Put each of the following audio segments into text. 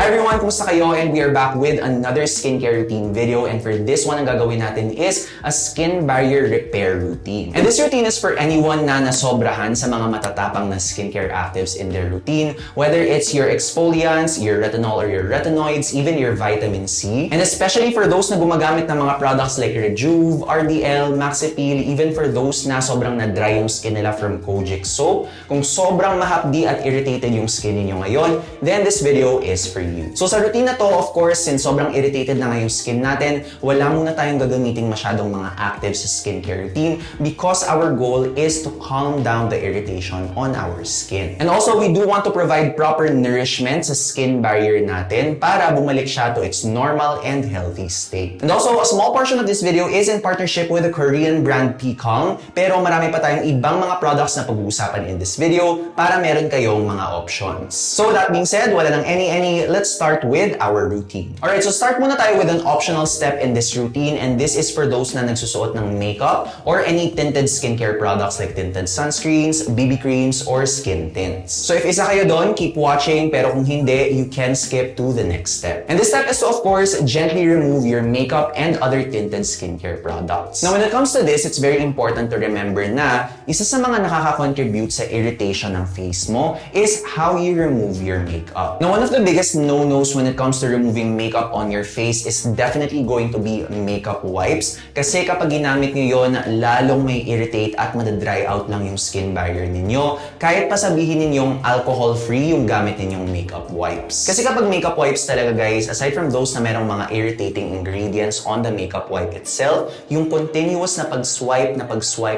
everyone, kumusta kayo? And we are back with another skincare routine video. And for this one, ang gagawin natin is a skin barrier repair routine. And this routine is for anyone na nasobrahan sa mga matatapang na skincare actives in their routine, whether it's your exfoliants, your retinol or your retinoids, even your vitamin C. And especially for those na gumagamit ng mga products like Rejuv, RDL, Maxipil, even for those na sobrang na-dry yung skin nila from Kojic soap, kung sobrang mahapdi at irritated yung skin ninyo ngayon, then this video is for you. So sa routine na to, of course, since sobrang irritated na nga yung skin natin, wala muna tayong gagamiting masyadong mga active sa skincare routine because our goal is to calm down the irritation on our skin. And also, we do want to provide proper nourishment sa skin barrier natin para bumalik siya to its normal and healthy state. And also, a small portion of this video is in partnership with the Korean brand P.CALM, pero marami pa tayong ibang mga products na pag-uusapan in this video para meron kayong mga options. So that being said, wala nang any, let's start with our routine. Alright, so start muna tayo with an optional step in this routine, and this is for those na nagsusuot ng makeup or any tinted skincare products like tinted sunscreens, BB creams, or skin tints. So if isa kayo doon, keep watching, pero kung hindi, you can skip to the next step. And this step is to, of course, gently remove your makeup and other tinted skincare products. Now, when it comes to this, it's very important to remember na isa sa mga nakaka-contribute sa irritation ng face mo is how you remove your makeup. Now, one of the biggest no-nos when it comes to removing makeup on your face is definitely going to be makeup wipes. Kasi kapag ginamit nyo yun, lalong may irritate at madadry out lang yung skin barrier ninyo. Kahit pa sabihin ninyong alcohol-free yung gamit ninyong makeup wipes. Kasi kapag makeup wipes talaga guys, aside from those na merong mga irritating ingredients on the makeup wipe itself, yung continuous na pag-swipe,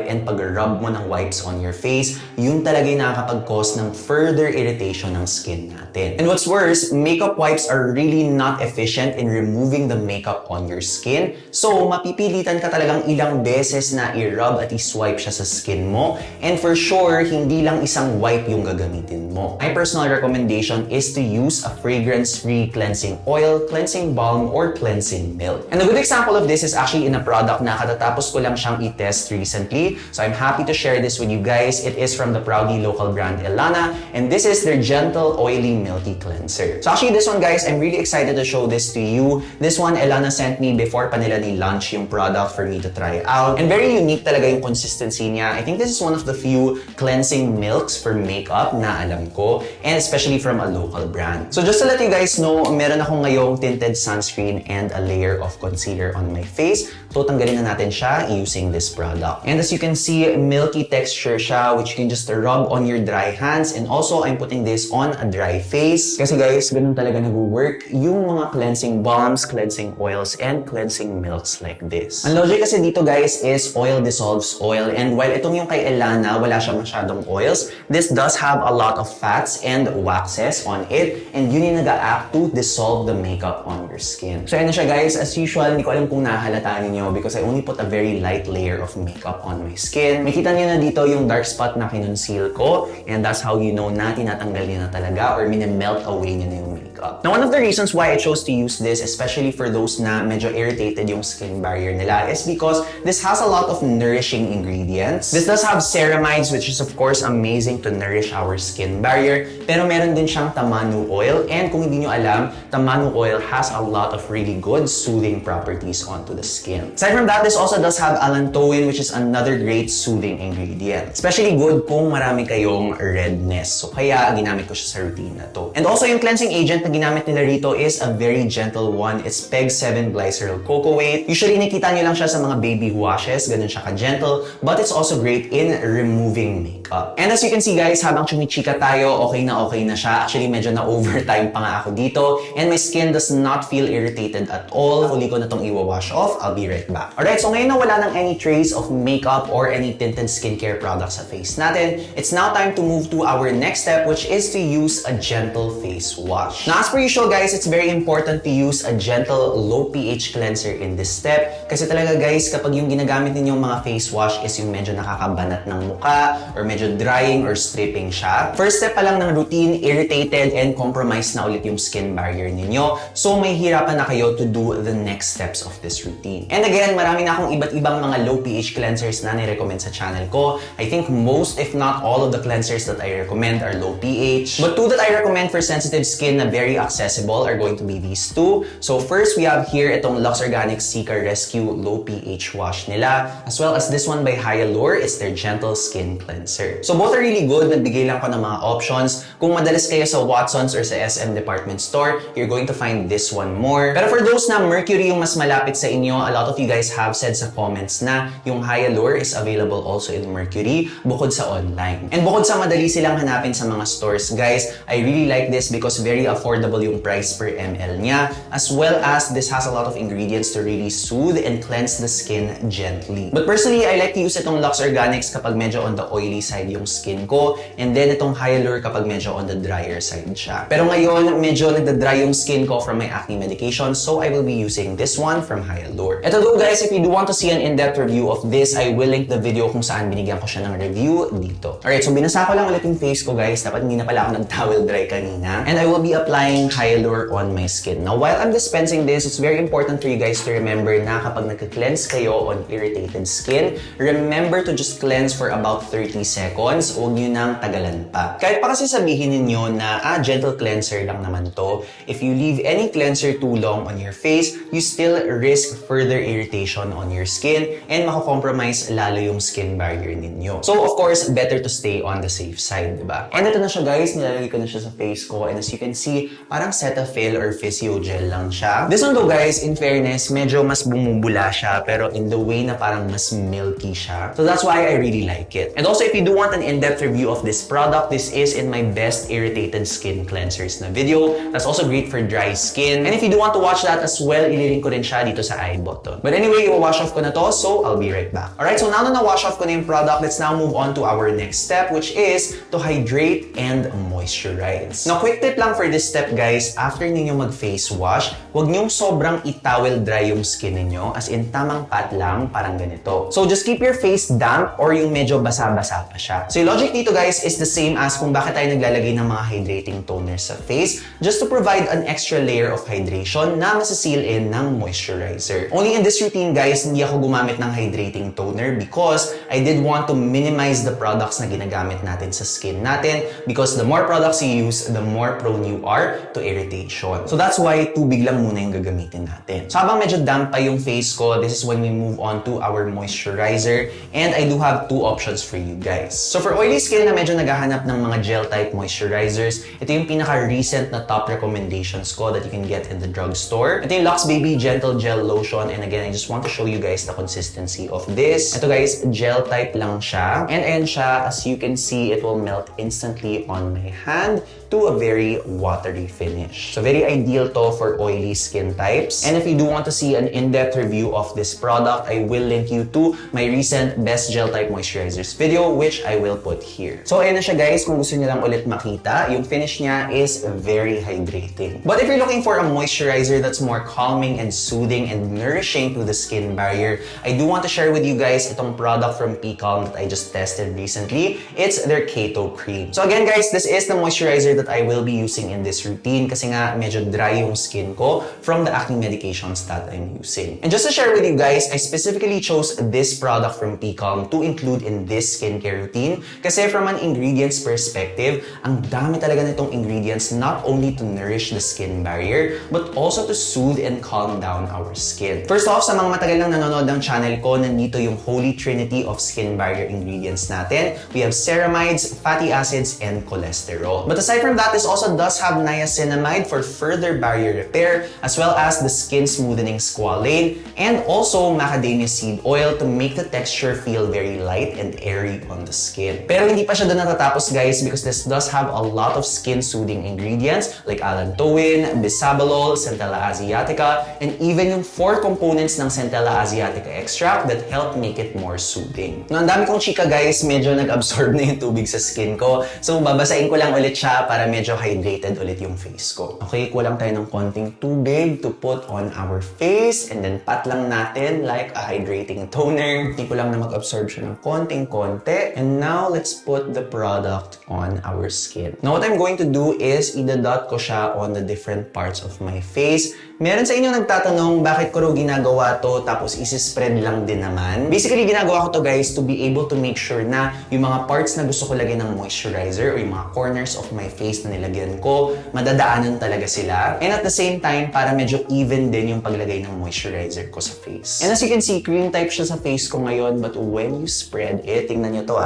and pag-rub mo ng wipes on your face, yun talaga yung nakakapag-cause ng further irritation ng skin natin. And what's worse, makeup wipes are really not efficient in removing the makeup on your skin. So, mapipilitan ka talagang ilang beses na i-rub at i-swipe siya sa skin mo. And for sure, hindi lang isang wipe yung gagamitin mo. My personal recommendation is to use a fragrance-free cleansing oil, cleansing balm, or cleansing milk. And a good example of this is actually in a product na katatapos ko lang siyang i-test recently. So, I'm happy to share this with you guys. It is from the proudly local brand Ellana, and this is their gentle, oily, milky cleanser. So actually, this one guys, I'm really excited to show this to you. This one, Ellana sent me before pa nila ni-launch yung product for me to try out. And very unique talaga yung consistency niya. I think this is one of the few cleansing milks for makeup na alam ko, and especially from a local brand. So just to let you guys know, meron ako ngayong tinted sunscreen and a layer of concealer on my face. So tanggalin na natin siya using this product. And as you can see, milky texture siya, which you can just rub on your dry hands. And also, I'm putting this on a dry face. Kasi guys, ganun talaga nag-work yung mga cleansing balms, cleansing oils, and cleansing milks like this. Ang logic kasi dito guys is oil dissolves oil. And while itong yung kay Ellana, wala siya masyadong oils, this does have a lot of fats and waxes on it. And yun yung nag-act to dissolve the makeup on your skin. So ayun na siya guys. As usual, hindi ko alam kung nahahalataan ninyo because I only put a very light layer of makeup on my skin. Makita niyo na dito yung dark spot na kinonceal ko. And that's how you know na tinatanggal niya na talaga or mini-melt away niya na yung makeup. Now, one of the reasons why I chose to use this, especially for those na medyo irritated yung skin barrier nila, is because this has a lot of nourishing ingredients. This does have ceramides, which is of course amazing to nourish our skin barrier. Pero meron din siyang tamanu oil. And kung hindi nyo alam, tamanu oil has a lot of really good soothing properties onto the skin. Aside from that, this also does have allantoin, which is another great soothing ingredient. Especially good kung marami kayong redness. So kaya ginamit ko siya sa routine na to. And also yung cleansing agent na ginamit nila rito is a very gentle one. It's PEG 7 glycerol cocoa weight. Usually nakita nyo lang siya sa mga baby washes, ganun siya ka-gentle, but it's also great in removing makeup. And as you can see guys, habang chumichika tayo, okay na siya. Actually medyo na-overtime pa nga ako dito, and my skin does not feel irritated at all. Huli ko na tong i-wash off. I'll be right back. Alright, so ngayon na wala nang any trace of makeup or any tinted skincare products sa face natin, it's now time to move to our next step, which is to use a gentle face wash. Now, as per usual guys, it's very important to use a gentle low pH cleanser in this step. Kasi talaga guys, kapag yung ginagamit ninyong mga face wash is yung medyo nakakabanat ng mukha or medyo medyo drying or stripping siya. First step pa lang ng routine, irritated and compromised na ulit yung skin barrier ninyo. So may hirapan na kayo to do the next steps of this routine. And again, marami na akong iba't ibang mga low pH cleansers na ni-recommend sa channel ko. I think most, if not all of the cleansers that I recommend are low pH. But two that I recommend for sensitive skin na very accessible are going to be these two. So first, we have here itong Luxe Organix Cica Rescue Low pH Wash nila, as well as this one by Hyalure. It's their Gentle Skin Cleanser. So both are really good. Nagbigay lang ko ng mga options. Kung madalas kayo sa Watsons or sa SM department store, you're going to find this one more. Pero for those na Mercury yung mas malapit sa inyo, a lot of you guys have said sa comments na yung Hyalure is available also in Mercury bukod sa online. And bukod sa madali silang hanapin sa mga stores, guys, I really like this because very affordable yung price per ml niya, as well as this has a lot of ingredients to really soothe and cleanse the skin gently. But personally, I like to use itong Luxe Organix kapag medyo on the oily side yung skin ko, and then itong Hyalure kapag medyo on the drier side siya. Pero ngayon, medyo nagda-dry yung skin ko from my acne medication, so I will be using this one from Hyalure. Ito though guys, if you do want to see an in-depth review of this, I will link the video kung saan binigyan ko siya ng review dito. Alright, so binasa ko lang ulit yung face ko guys. Dapat hindi na pala ako nag-towel dry kanina. And I will be applying Hyalure on my skin. Now, while I'm dispensing this, it's very important for you guys to remember na kapag nagka-cleanse kayo on irritated skin, remember to just cleanse for about 30 seconds. Huwag nyo nang tagalan pa. Kahit pa kasi sabihin ninyo na, gentle cleanser lang naman to, if you leave any cleanser too long on your face, you still risk further irritation on your skin and mako-compromise lalo yung skin barrier ninyo. So, of course, better to stay on the safe side, diba? And ito na siya guys, nilalagay ko na siya sa face ko, and as you can see, parang Cetaphil or Physiogel lang siya. This one though guys, in fairness, medyo mas bumubula siya, pero in the way na parang mas milky siya. So that's why I really like it. And also, if you do want an in-depth review of this product, this is in my best irritated skin cleansers na video. That's also great for dry skin. And if you do want to watch that as well, ililink ko rin siya dito sa I button. But anyway, i-wash off ko na to, so I'll be right back. Alright, so now na na-wash off ko na yung product, let's now move on to our next step, which is to hydrate and moisturize. Now, quick tip lang for this step guys, after ninyo mag-face wash, huwag nyong sobrang i-towel dry yung skin ninyo, as in tamang pat lang, parang ganito. So just keep your face damp or yung medyo basa-basa pa siya. So yung logic dito guys is the same as kung bakit tayo naglalagay ng mga hydrating toners sa face, just to provide an extra layer of hydration na masaseal in ng moisturizer. Only in this routine guys, hindi ako gumamit ng hydrating toner because I did want to minimize the products na ginagamit natin sa skin natin, because the more products you use, the more prone you are to irritation. So that's why tubig lang muna yung gagamitin natin. So habang medyo damp pa yung face ko, this is when we move on to our moisturizer, and I do have two options for you guys. So for oily skin na medyo naghahanap ng mga gel type moisturizers, ito yung pinaka-recent na top recommendations ko that you can get in the drugstore. Ito yung Luxe Baby Gentle Gel Lotion, and again, I just want to show you guys the consistency of this. Ito guys, gel type lang siya, and ayan siya, as you can see, it will melt instantly on my hand to a very watery finish. So very ideal to for oily skin types. And if you do want to see an in-depth review of this product, I will link you to my recent best gel type moisturizers video, which I will put here. So ayan na siya guys, kung gusto niyo lang ulit makita, yung finish niya is very hydrating. But if you're looking for a moisturizer that's more calming and soothing and nourishing to the skin barrier, I do want to share with you guys itong product from P.CALM that I just tested recently. It's their Cato cream. So again guys, this is the moisturizer that I will be using in this routine kasi nga medyo dry yung skin ko from the acne medications that I'm using. And just to share with you guys, I specifically chose this product from P.CALM to include in this skincare routine kasi from an ingredients perspective, ang dami talaga nitong ingredients not only to nourish the skin barrier but also to soothe and calm down our skin. First off, sa mga matagal nang nanonood ng channel ko, nandito yung holy trinity of skin barrier ingredients natin. We have ceramides, fatty acids, and cholesterol. But aside from that, this also does have niacinamide for further barrier repair, as well as the skin smoothening squalane, and also macadamia seed oil to make the texture feel very light and airy on the skin. Pero hindi pa siya doon natatapos guys, because this does have a lot of skin soothing ingredients like allantoin, bisabolol, centella asiatica, and even yung 4 components ng centella asiatica extract that help make it more soothing. No, ang dami kong chika guys, medyo nag-absorb na yung tubig sa skin ko. So babasain ko lang ulit siya para para medyo hydrated ulit yung face ko. Okay, kulang tayo ng konting tubig to put on our face and then pat lang natin like a hydrating toner. Hindi ko lang na mag-absorb siya ng konting-konti. And now, let's put the product on our skin. Now, what I'm going to do is idadot ko siya on the different parts of my face. Meron sa inyo nagtatanong bakit ko raw ginagawa to tapos isi-spread lang din naman. Basically, ginagawa ko to guys to be able to make sure na yung mga parts na gusto ko lagyan ng moisturizer o yung mga corners of my face na nilagyan ko, madadaanan talaga sila. And at the same time, para medyo even din yung paglagay ng moisturizer ko sa face. And as you can see, cream type siya sa face ko ngayon, but when you spread it, tingnan nyo to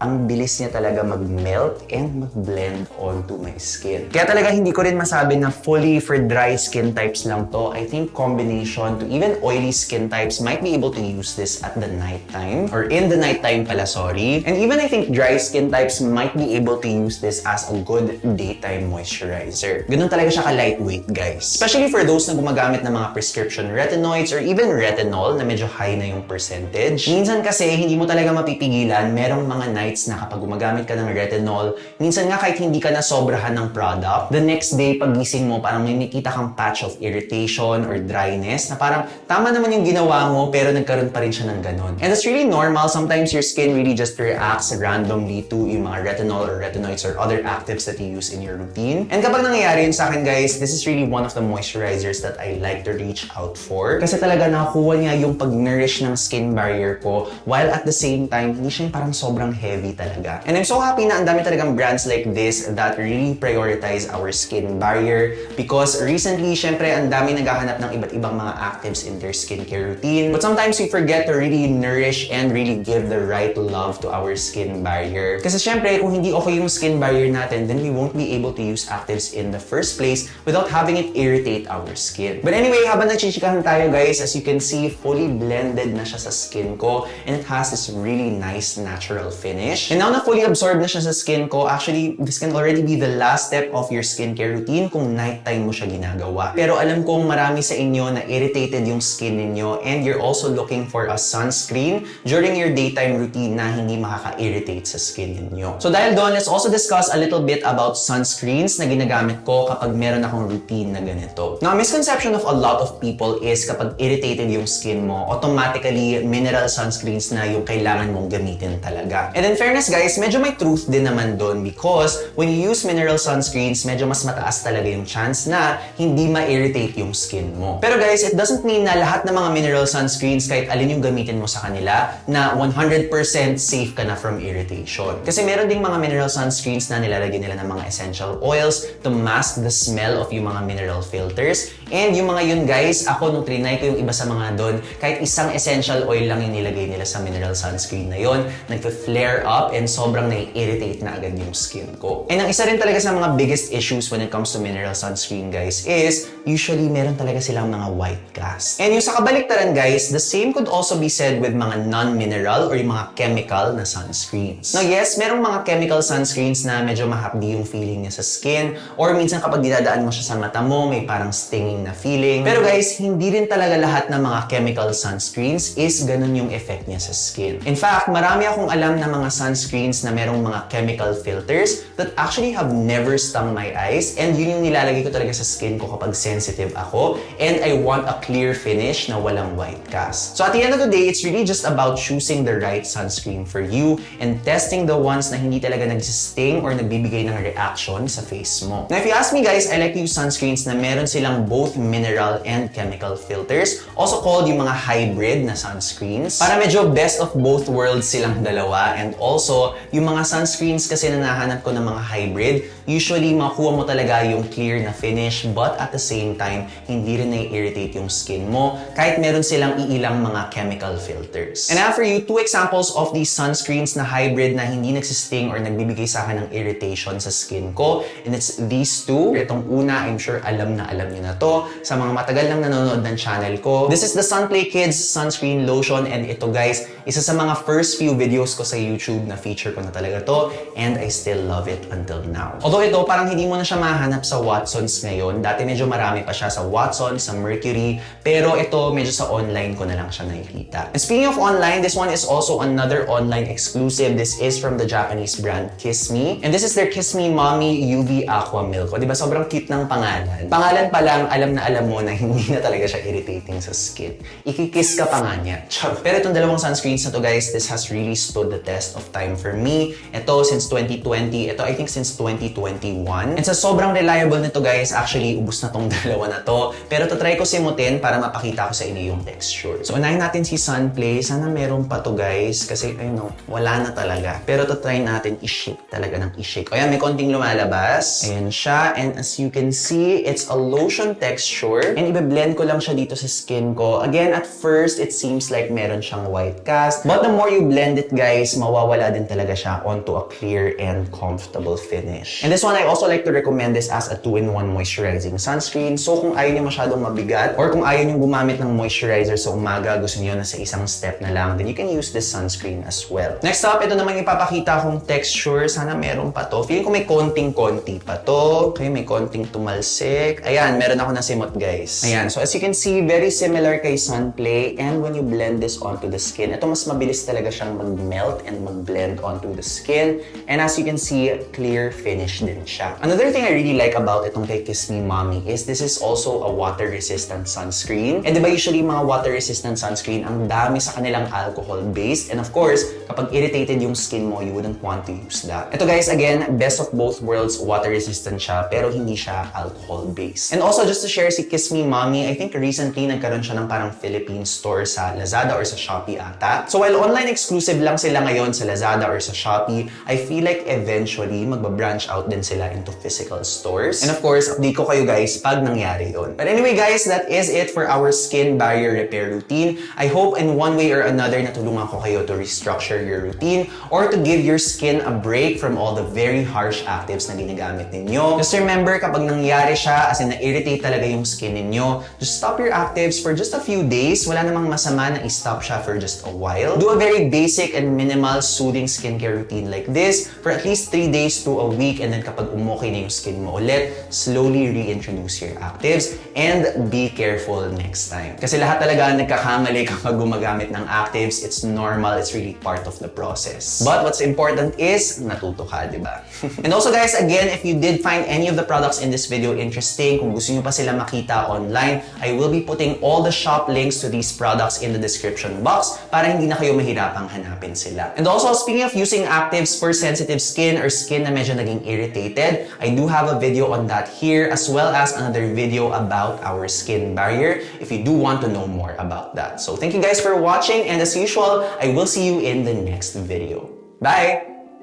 ang bilis niya talaga mag-melt and mag-blend onto my skin. Kaya talaga hindi ko rin masabi na fully for dry skin types lang to. I think combination to even oily skin types might be able to use this at the nighttime. Or in the nighttime pala, sorry. And even I think dry skin types might be able to use this as a good daytime moisturizer. Ganun talaga siya ka-lightweight, guys. Especially for those na gumagamit ng mga prescription retinoids or even retinol na medyo high na yung percentage. Minsan kasi hindi mo talaga mapipigilan, merong mga night na kapag gumagamit ka ng retinol, minsan nga kahit hindi ka na sobrahan ng product, the next day pagising mo parang may nakita kang patch of irritation or dryness na parang tama naman yung ginawa mo pero nagkaroon pa rin siya ng ganun. And it's really normal. Sometimes your skin really just reacts randomly to yung mga retinol or retinoids or other actives that you use in your routine. And kapag nangyayari yun sa akin guys, this is really one of the moisturizers that I like to reach out for. Kasi talaga nakuha niya yung pag-nourish ng skin barrier ko while at the same time, hindi siya parang sobrang heavy talaga. And I'm so happy na ang dami talagang brands like this that really prioritize our skin barrier because recently, syempre, ang dami naghahanap ng iba't ibang mga actives in their skincare routine. But sometimes we forget to really nourish and really give the right love to our skin barrier. Kasi syempre, kung hindi okay yung skin barrier natin, then we won't be able to use actives in the first place without having it irritate our skin. But anyway, habang nagchichikahan tayo guys, as you can see, fully blended na siya sa skin ko and it has this really nice natural finish. And now na fully absorbed na siya sa skin ko, actually, this can already be the last step of your skincare routine kung nighttime mo siya ginagawa. Pero alam kong marami sa inyo na irritated yung skin ninyo and you're also looking for a sunscreen during your daytime routine na hindi makaka-irritate sa skin ninyo. So dahil doon, let's also discuss a little bit about sunscreens na ginagamit ko kapag meron akong routine na ganito. Now, a misconception of a lot of people is kapag irritated yung skin mo, automatically mineral sunscreens na yung kailangan mong gamitin talaga. And in fairness guys, medyo may truth din naman doon because when you use mineral sunscreens, medyo mas mataas talaga yung chance na hindi ma-irritate yung skin mo. Pero guys, it doesn't mean na lahat ng mga mineral sunscreens, kahit alin yung gamitin mo sa kanila, na 100% safe ka na from irritation. Kasi meron ding mga mineral sunscreens na nilalagyan nila ng mga essential oils to mask the smell of yung mga mineral filters. And yung mga yun guys, ako nung trinay ko yung iba sa mga doon, kahit isang essential oil lang yung nilagay nila sa mineral sunscreen na yun, nagpa-flare up and sobrang nai-irritate na agad yung skin ko. And ang isa rin talaga sa mga biggest issues when it comes to mineral sunscreen guys is usually meron talaga silang mga white cast. And yung sa kabaliktaran guys, the same could also be said with mga non-mineral or yung mga chemical na sunscreens. Now yes, merong mga chemical sunscreens na medyo mahapdi yung feeling niya sa skin or minsan kapag dinadaan mo siya sa mata mo, may parang stinging na feeling. Pero guys, hindi rin talaga lahat ng mga chemical sunscreens is ganun yung effect niya sa skin. In fact, marami akong alam na mga sunscreens na merong mga chemical filters that actually have never stung my eyes and yun yung nilalagay ko talaga sa skin ko kapag sensitive ako and I want a clear finish na walang white cast. So at the end of the day, it's really just about choosing the right sunscreen for you and testing the ones na hindi talaga nagsisting or nagbibigay ng reaction sa face mo. Now if you ask me guys, I like to use sunscreens na meron silang both mineral and chemical filters, also called yung mga hybrid na sunscreens, para medyo best of both worlds silang dalawa. And also, yung mga sunscreens kasi na nahanap ko ng mga hybrid, usually makuha mo talaga yung clear na finish but at the same time, hindi rin nai-irritate yung skin mo kahit meron silang iilang mga chemical filters. And I have for you 2 examples of these sunscreens na hybrid na hindi nagsisting or nagbibigay sa akin ng irritation sa skin ko. And it's these two. Itong una, I'm sure alam nyo na to sa mga matagal lang nanonood ng channel ko. This is the Sunplay Kids Sunscreen Lotion and ito guys, isa sa mga first few videos ko sa YouTube YouTube na feature ko na talaga to and I still love it until now. Although ito, parang hindi mo na siya mahanap sa Watsons ngayon. Dati medyo marami pa siya sa Watsons, sa Mercury, pero ito medyo sa online ko na lang siya nakikita. And speaking of online, this one is also another online exclusive. This is from the Japanese brand KissMe. And this is their KissMe Mommy UV Aqua Milk. O, diba? Sobrang cute ng pangalan. Pangalan pa lang, alam na alam mo na hindi na talaga siya irritating sa skin. Ikikiss ka pa nga niya. Pero itong dalawang sunscreens na to guys, this has really stood the test of time for me. Ito since 2020. Ito I think since 2021. And sa sobrang reliable nito guys, actually ubus na tong dalawa na to. Pero try ko simutin para mapakita ko sa inyo yung texture. So unahin natin si Sunplay. Sana meron pa to guys. Kasi ayun no, wala na talaga. Pero try natin i-shake talaga ng i-shake. O yan, may konting lumalabas. Ayan siya. And as you can see, it's a lotion texture. And ibe-blend ko lang siya dito sa skin ko. Again, at first, it seems like meron siyang white cast. But the more you blend it, guys, mawawala din talaga siya onto a clear and comfortable finish. And this one, I also like to recommend this as a 2-in-1 moisturizing sunscreen. So kung ayaw niyo masyadong mabigat or kung ayaw niyo gumamit ng moisturizer sa umaga, gusto niyo na sa isang step na lang, then you can use this sunscreen as well. Next up, ito naman ipapakita kong texture. Sana meron pa to. Feeling ko may konting-konti pa to. Okay, may konting tumalsik. Ayan, meron ako nasimot, guys. Ayan, so as you can see, very similar kay Sunplay. And when you blend this onto the skin, ito mas mabilis talaga siyang mag-melt and mag-blend onto the skin. And as you can see, clear finish din siya. Another thing I really like about itong kay KissMe Mommy is this is also a water-resistant sunscreen. And diba usually mga water-resistant sunscreen, ang dami sa kanilang alcohol-based. And of course, kapag irritated yung skin mo, you wouldn't want to use that. Ito guys, again, best of both worlds, water-resistant siya, pero hindi siya alcohol-based. And also, just to share si KissMe Mommy, I think recently nagkaroon siya ng parang Philippine store sa Lazada or sa Shopee ata. So while online exclusive lang sila ngayon sa Lazada or sa Shopee, I feel like eventually magba-branch out din sila into physical stores. And of course, update ko kayo guys pag nangyari yun. But anyway guys, that is it for our skin barrier repair routine. I hope in one way or another natulungan ko kayo to restructure your routine or to give your skin a break from all the very harsh actives na ginagamit ninyo. Just remember, kapag nangyari siya, as in na-irritate talaga yung skin ninyo, just stop your actives for just a few days. Wala namang masama na i-stop siya for just a while. Do a very basic and minimal soothing skincare routine like this for at least 3 days to a week, and then kapag umokay na yung skin mo ulit, slowly reintroduce your actives and be careful next time. Kasi lahat talaga nagkakamali kapag gumagamit ng actives. It's normal. It's really part of the process. But what's important is natuto ka, di ba? And also guys, again, if you did find any of the products in this video interesting, kung gusto nyo pa sila makita online, I will be putting all the shop links to these products in the description box para hindi na kayo mahirapang hanapin sila. And also, speaking of using actives for sensitive skin or skin na medyo naging irritated, I do have a video on that here as well as another video about our skin barrier if you do want to know more about that. So thank you guys for watching, and as usual, I will see you in the next video. Bye!